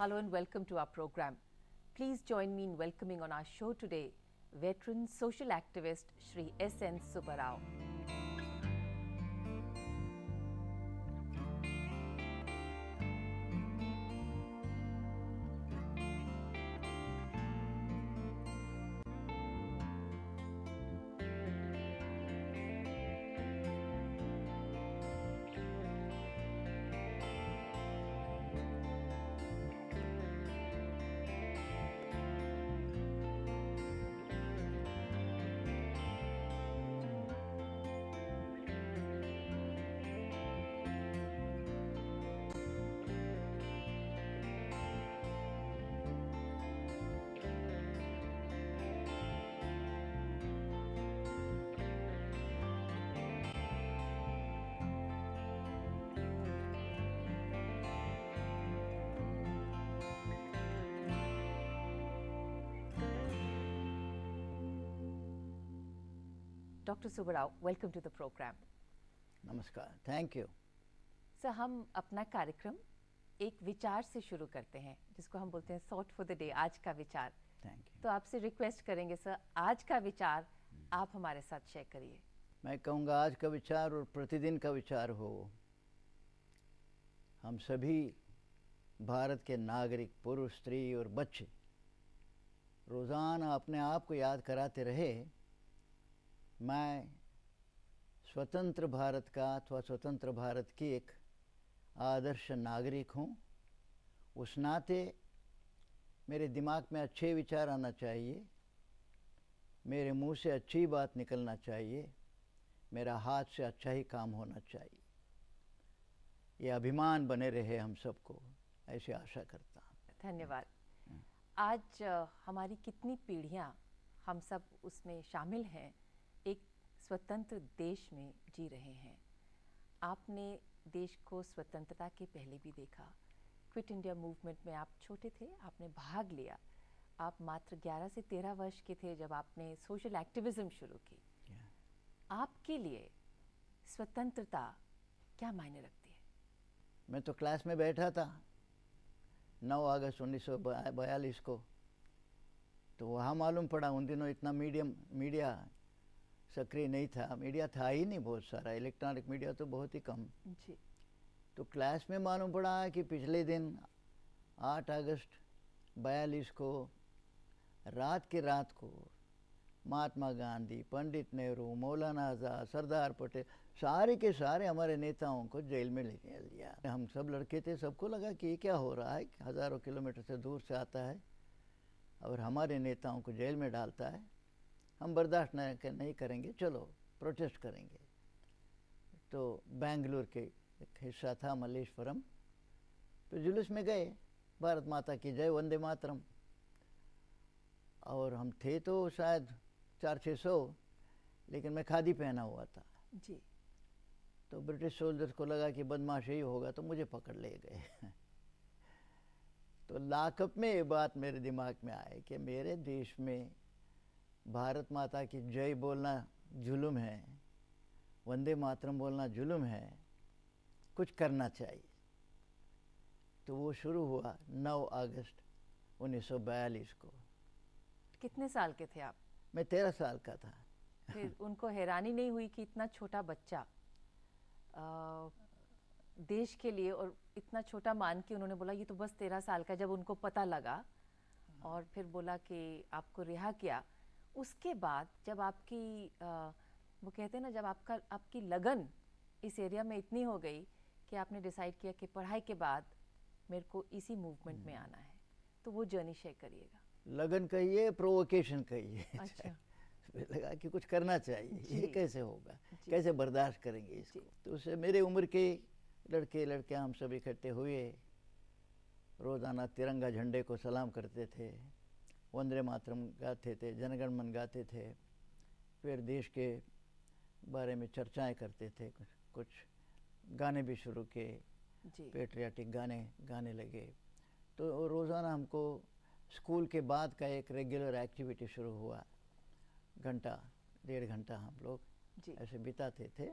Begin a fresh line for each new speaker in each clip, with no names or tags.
Hello and welcome to our program. Please join me in welcoming on our show today veteran social activist Shri S.N. Subbarao. Dr. Subbarao, welcome to the program.
नमस्कार, thank you.
Sir, हम अपना कार्यक्रम एक विचार से शुरू करते हैं जिसको हम बोलते हैं थॉट फॉर द डे, आज का विचार।
Thank you.
तो आपसे रिक्वेस्ट करेंगे सर, आज का विचार आप हमारे साथ शेयर करिए।
मैं कहूँगा आज का विचार और प्रतिदिन का विचार हो, हम सभी भारत के नागरिक, पुरुष, स्त्री और बच्चे रोज़ाना अपने आप को याद कराते रहे, मैं स्वतंत्र भारत का अथवा स्वतंत्र भारत की एक आदर्श नागरिक हूँ। उस नाते मेरे दिमाग में अच्छे विचार आना चाहिए, मेरे मुंह से अच्छी बात निकलना चाहिए, मेरा हाथ से अच्छा ही काम होना चाहिए। ये अभिमान बने रहे हम सबको, ऐसी आशा करता हूँ।
धन्यवाद। आज हमारी कितनी पीढ़ियाँ, हम सब उसमें शामिल हैं, एक स्वतंत्र देश में जी रहे हैं। आपने देश को स्वतंत्रता के पहले भी देखा। क्विट इंडिया मूवमेंट में आप छोटे थे, आपने भाग लिया। आप मात्र 11 से 13 वर्ष के थे जब आपने सोशल एक्टिविज्म शुरू की। आपके लिए स्वतंत्रता क्या मायने रखती है?
मैं तो क्लास में बैठा था 9 अगस्त 1942 को, तो वहाँ मालूम पड़ा। उन दिनों इतना मीडिया सक्रिय नहीं था, मीडिया था ही नहीं बहुत सारा, इलेक्ट्रॉनिक मीडिया तो बहुत ही कम
जी।
तो क्लास में मालूम पड़ा कि पिछले दिन 8 अगस्त 42 को रात को महात्मा गांधी, पंडित नेहरू, मौलाना आज़ाद, सरदार पटेल, सारे के सारे हमारे नेताओं को जेल में ले लिया। हम सब लड़के थे, सबको लगा कि ये क्या हो रहा है, हज़ारों किलोमीटर से दूर से आता है और हमारे नेताओं को जेल में डालता है। हम बर्दाश्त नहीं करेंगे, चलो प्रोटेस्ट करेंगे। तो बेंगलुरु के एक हिस्सा था मल्लेश्वरम, तो जुलूस में गए, भारत माता की जय, वंदे मातरम। और हम थे तो शायद 400-600, लेकिन मैं खादी पहना हुआ था
जी।
तो ब्रिटिश सोल्जर्स को लगा कि बदमाश ही होगा, तो मुझे पकड़ ले गए। तो लाकअप में ये बात मेरे दिमाग में आई कि मेरे देश में भारत माता की जय बोलना जुल्म है, वंदे मातरम बोलना जुल्म है, कुछ करना चाहिए। तो वो शुरू हुआ 9 अगस्त 1942 को।
कितने साल के थे आप?
मैं 13 साल का था।
फिर उनको हैरानी नहीं हुई कि इतना छोटा बच्चा देश के लिए, और इतना छोटा मान के उन्होंने बोला ये तो बस 13 साल का, जब उनको पता लगा और फिर बोला कि आपको रिहा किया, उसके बाद जब आपकी वो कहते हैं ना, जब आपकी लगन इस एरिया में इतनी हो गई कि आपने डिसाइड किया कि पढ़ाई के बाद मेरे को इसी मूवमेंट में आना है, तो वो जर्नी शेयर करिएगा।
लगन कहिए, प्रोवोकेशन कहिए।
अच्छा।
लगा कि कुछ करना चाहिए, ये कैसे होगा, कैसे बर्दाश्त करेंगे इसको। तो उससे मेरे उम्र के लड़कियां हम सब इकट्ठे हुए, रोज़ाना तिरंगा झंडे को सलाम करते थे, वंदे मातरम गाते थे, जनगण मन गाते थे, फिर देश के बारे में चर्चाएं करते थे, कुछ गाने भी शुरू किए, पेट्रियाटिक गाने लगे। तो रोज़ाना हमको स्कूल के बाद का एक रेगुलर एक्टिविटी शुरू हुआ, घंटा 1.5 घंटा हम लोग ऐसे बिताते थे।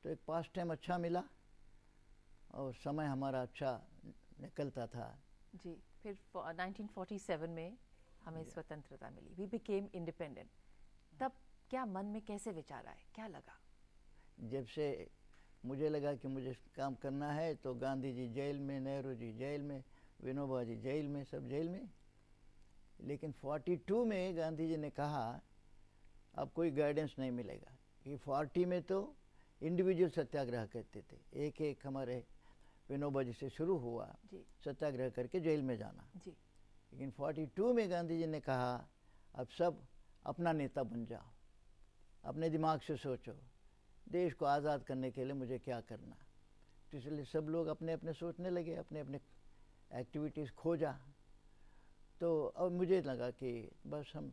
तो एक पास टाइम अच्छा मिला और समय हमारा अच्छा निकलता था।
जी, फिर 1947 में हमें स्वतंत्रता मिली, वी बिकेम इंडिपेंडेंट। तब क्या मन में कैसे विचार आए, क्या लगा?
जब से मुझे लगा कि मुझे काम करना है तो गांधी जी जेल में, नेहरू जी जेल में, विनोबा जी जेल में, सब जेल में। लेकिन 42 में गांधी जी ने कहा अब कोई गाइडेंस नहीं मिलेगा। ये 40 में तो इंडिविजुअल सत्याग्रह करते थे, एक एक हमारे विनोबा जी से शुरू हुआ सत्याग्रह करके जेल में जाना
जी।
लेकिन 42 में गांधी जी ने कहा अब सब अपना नेता बन जाओ, अपने दिमाग से सोचो देश को आज़ाद करने के लिए मुझे क्या करना। तो इसलिए सब लोग अपने अपने सोचने लगे, अपने अपने एक्टिविटीज़ खोजा। तो अब मुझे लगा कि बस हम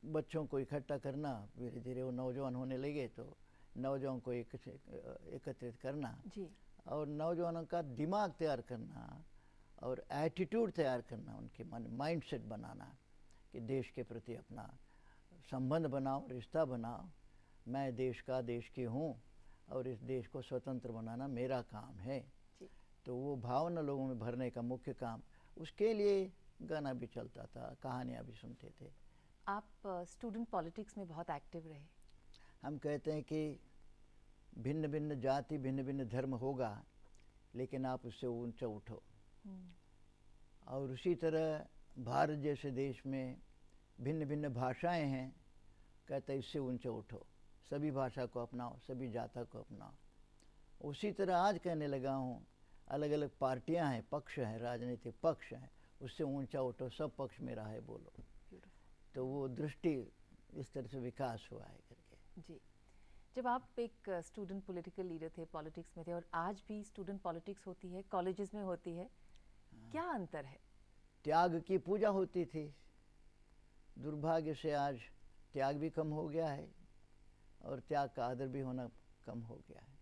बच्चों को इकट्ठा करना, धीरे धीरे वो नौजवान होने लगे तो नौजवान को एकत्रित करना
जी।
और नौजवानों का दिमाग तैयार करना और एटीट्यूड तैयार करना, उनके माइंडसेट बनाना कि देश के प्रति अपना संबंध बनाओ, रिश्ता बनाओ। मैं देश का, देश की हूँ और इस देश को स्वतंत्र बनाना मेरा काम है। तो वो भावना लोगों में भरने का मुख्य काम, उसके लिए गाना भी चलता था, कहानियाँ भी सुनते थे।
आप स्टूडेंट पॉलिटिक्स में बहुत एक्टिव रहे।
हम कहते हैं कि भिन्न भिन्न जाति, भिन्न भिन्न धर्म होगा लेकिन आप उससे ऊंचा उठो। और उसी तरह भारत जैसे देश में भिन्न भिन्न भाषाएं हैं, कहते हैं इससे ऊंचा उठो, सभी भाषा को अपनाओ, सभी जाति को अपनाओ। उसी तरह आज कहने लगा हूँ अलग अलग पार्टियां हैं, पक्ष हैं, राजनीतिक पक्ष हैं, उससे ऊंचा उठो, सब पक्ष मेरा है बोलो। तो वो दृष्टि इस तरह से विकास हुआ है करके।
जी, जब आप एक स्टूडेंट पॉलिटिकल लीडर थे, पॉलिटिक्स में थे और आज भी स्टूडेंट पॉलिटिक्स होती है, कॉलेजेस में होती है, क्या अंतर है?
त्याग की पूजा होती थी, दुर्भाग्य से आज त्याग भी कम हो गया है और त्याग का आदर भी होना कम हो गया है।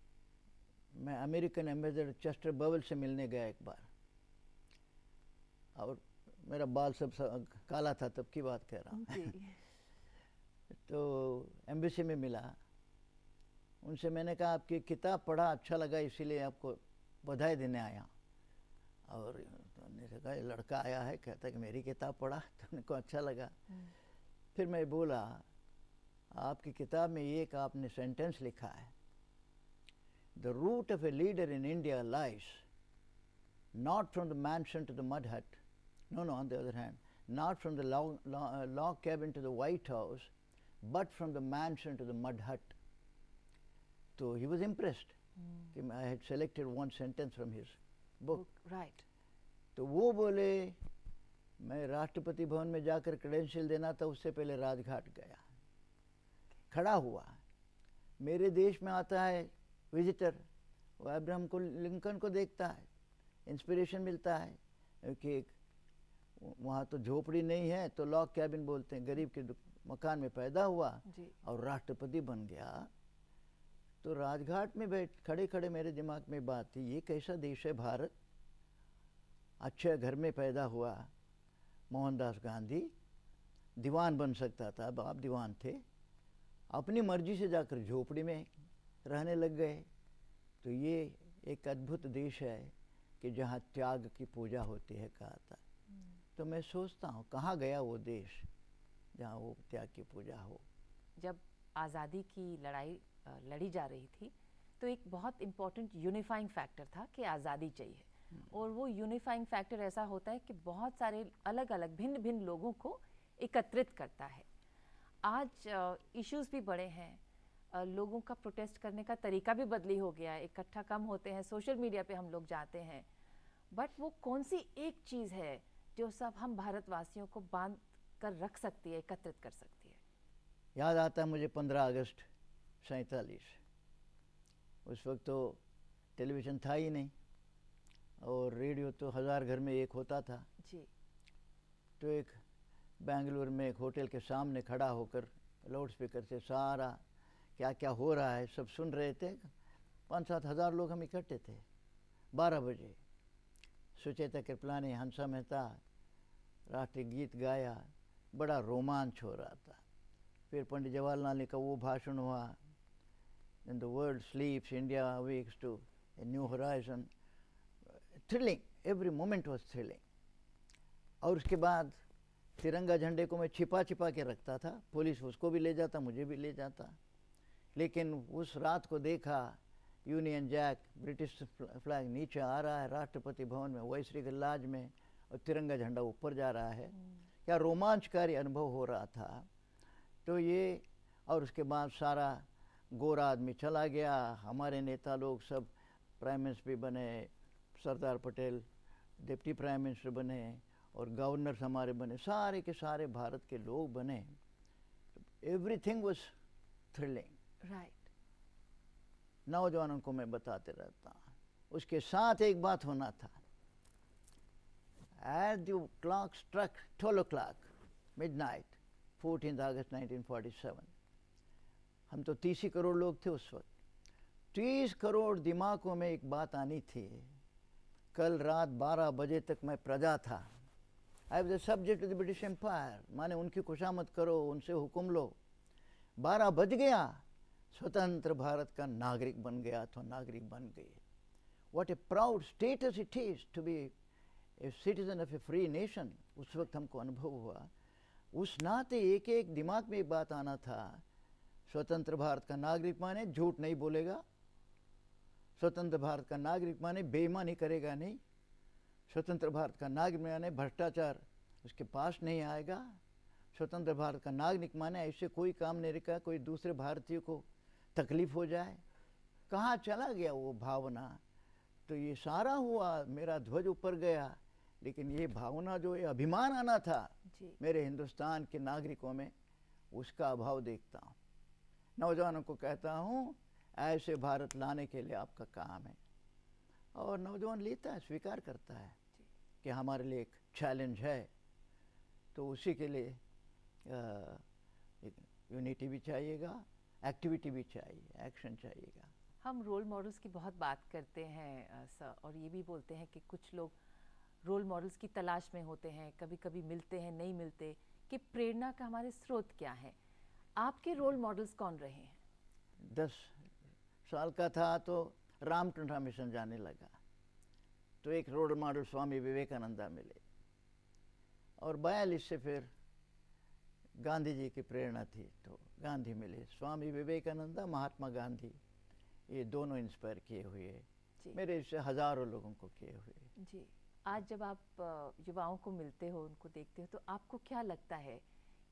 मैं अमेरिकन एम्बेसडर चेस्टर बवेल से मिलने गया एक बार और मेरा बाल सब काला था, तब की बात कह रहा हूँ। तो एम्बेसी में मिला, उनसे मैंने कहा आपकी किताब पढ़ा, अच्छा लगा, इसीलिए आपको बधाई देने आया। और उन्होंने कहा लड़का आया है, कहता कि मेरी किताब पढ़ा, तो उनको अच्छा लगा। फिर मैं बोला आपकी किताब में एक आपने सेंटेंस लिखा है, the root of a leader in India lies not from the mansion to the mud hut, no, on the other hand, not from the log cabin to the White House, but from the mansion to the mud hut. So he was impressed. I had selected one sentence from his book.
Right.
तो वो बोले मैं राष्ट्रपति भवन में जाकर credential देना था, उससे पहले राजघाट गया, खड़ा हुआ। मेरे देश में आता है विजिटर, वो अब्राहम को, लिंकन को देखता है, इंस्पिरेशन मिलता है कि वहाँ तो झोपड़ी नहीं है तो लॉग कैबिन बोलते हैं, गरीब के मकान में पैदा हुआ और राष्ट्रपति बन गया। तो राजघाट में बैठ खड़े खड़े मेरे दिमाग में बात थी, ये कैसा देश है भारत, अच्छे घर में पैदा हुआ, मोहनदास गांधी दीवान बन सकता था, बाप दीवान थे, अपनी मर्जी से जाकर झोपड़ी में रहने लग गए। तो ये एक अद्भुत देश है कि जहाँ त्याग की पूजा होती है, कहा था। तो मैं सोचता हूँ कहाँ गया वो देश जहाँ वो त्याग की पूजा हो।
जब आज़ादी की लड़ाई लड़ी जा रही थी तो एक बहुत इम्पोर्टेंट यूनिफाइंग फैक्टर था कि आज़ादी चाहिए, और वो यूनिफाइंग फैक्टर ऐसा होता है कि बहुत सारे अलग अलग भिन्न भिन्न लोगों को एकत्रित करता है। आज इश्यूज भी बड़े हैं, लोगों का प्रोटेस्ट करने का तरीका भी बदली हो गया है, इकट्ठा कम होते हैं, सोशल मीडिया पे हम लोग जाते हैं, बट वो कौन सी एक चीज़ है जो सब हम भारतवासियों को बांध कर रख सकती है, एकत्रित कर सकती है?
याद आता है मुझे 15 अगस्त 47, उस वक्त तो टेलीविज़न था ही नहीं और रेडियो तो 1000 घर में एक होता था
जी।
तो एक बेंगलुरु में एक होटल के सामने खड़ा होकर लाउड स्पीकर से सारा क्या क्या हो रहा है सब सुन रहे थे। 5-7 हज़ार लोग हम इकट्ठे थे। 12 बजे सुचेता कृपलानी, हंसा मेहता राष्ट्रीय गीत गाया, बड़ा रोमांच हो रहा था। फिर पंडित जवाहरलाल का वो भाषण हुआ, in the world sleeps India awakes to a new horizon, thrilling every moment was thrilling. और उसके बाद तिरंगा झंडे को मैं छिपा छिपा के रखता था, पुलिस उसको भी ले जाता, मुझे भी ले जाता। लेकिन उस रात को देखा यूनियन जैक, ब्रिटिश फ्लैग नीचे आ रहा है राष्ट्रपति भवन में, वाइसरेगल लॉज में, और तिरंगा झंडा ऊपर जा रहा है। क्या रोमांचकारी अनुभव हो रहा था। तो ये, और उसके बाद सारा गोरा आदमी चला गया, हमारे नेता लोग सब प्राइम मिनिस्टर भी बने, Sardar Patel deputy prime minister बने, और गवर्नर्स हमारे बने, सारे के सारे भारत के लोग बने। Everything was thrilling.
राइट।
नौजवानों को मैं बताते रहता हूँ। उसके साथ एक बात होना था। As the clock struck 12 o'clock, midnight, 14th August 1947, हम तो 30 करोड़ लोग थे उस वक्त। 30 करोड़ दिमागों में एक बात आनी थी। कल रात 12 बजे तक मैं प्रजा था। I was a subject of the British Empire, माने उनकी खुशामद करो, उनसे हुक्म लो। 12 बज गया, स्वतंत्र भारत का नागरिक बन गया तो नागरिक बन गए। What a proud status it is to be a citizen of a free nation। उस वक्त हमको अनुभव हुआ। उस नाते एक एक दिमाग में एक बात आना था, स्वतंत्र भारत का नागरिक माने झूठ नहीं बोलेगा, स्वतंत्र भारत का नागरिक माने बेईमानी करेगा नहीं, स्वतंत्र भारत का नागरिक माने भ्रष्टाचार उसके पास नहीं आएगा, स्वतंत्र भारत का नागरिक माने ऐसे कोई काम नहीं रखा कोई दूसरे भारतीय को तकलीफ हो जाए। कहाँ चला गया वो भावना। तो ये सारा हुआ, मेरा ध्वज ऊपर गया, लेकिन ये भावना जो ये अभिमान आना था मेरे हिंदुस्तान के नागरिकों में, उसका अभाव देखता हूँ। नौजवानों को कहता हूँ ऐसे भारत लाने के लिए आपका काम है। और नौजवान लेता है, स्वीकार करता है कि हमारे लिए एक चैलेंज है। तो उसी के लिए यूनिटी भी चाहिएगा, एक्टिविटी भी चाहिए, एक्शन चाहिएगा।
हम रोल मॉडल्स की बहुत बात करते हैं सर, और ये भी बोलते हैं कि कुछ लोग रोल मॉडल्स की तलाश में होते हैं, कभी कभी मिलते हैं, नहीं मिलते, कि प्रेरणा का हमारे स्रोत क्या है। आपके रोल मॉडल्स कौन रहे हैं?
10 साल का था तो रामकृष्ण मिशन जाने लगा, तो एक रोल मॉडल स्वामी विवेकानंदा मिले, और 42 से फिर गांधी जी की प्रेरणा थी तो गांधी मिले। स्वामी विवेकानंदा, महात्मा गांधी, ये दोनों इंस्पायर किए हुए, मेरे इससे हजारों लोगों को किए हुए।
जी, आज जब आप युवाओं को मिलते हो, उनको देखते हो, तो आपको क्या लगता है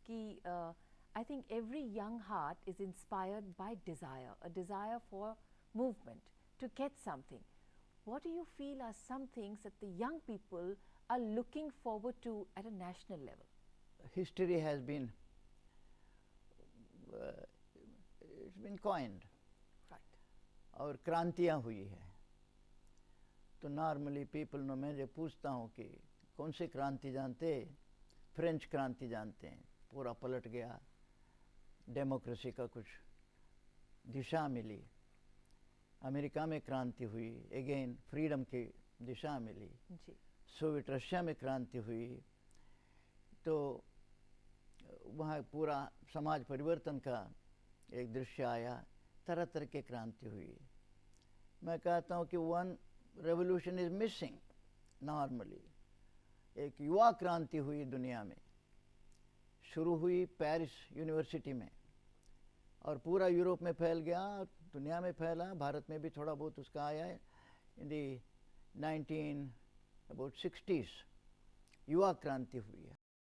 कि I think every young heart is inspired by desire, a desire for movement to get something. What do you feel are some things that the young people are looking forward to at a national level?
History has been it's been coined.
Right.
और क्रांतियाँ हुई है। तो normally people know, मैं जब पूछता हूँ कि कौन सी क्रांति जानते, फ्रेंच क्रांति जानते हैं, पूरा पलट गया, डेमोक्रेसी का कुछ दिशा मिली। अमेरिका में क्रांति हुई, अगेन फ्रीडम की दिशा मिली।
जी।
सोवियत रशिया में क्रांति हुई, तो वहाँ पूरा समाज परिवर्तन का एक दृश्य आया, तरह तरह की क्रांति हुई। मैं कहता हूँ कि one revolution is missing normally. एक युवा क्रांति हुई दुनिया में, शुरू हुई पेरिस यूनिवर्सिटी में, और पूरा यूरोप में फैल गया, दुनिया में फैला, भारत में भी थोड़ा बहुत उसका आया है। इन दी 1960s युवा क्रांति हुई है।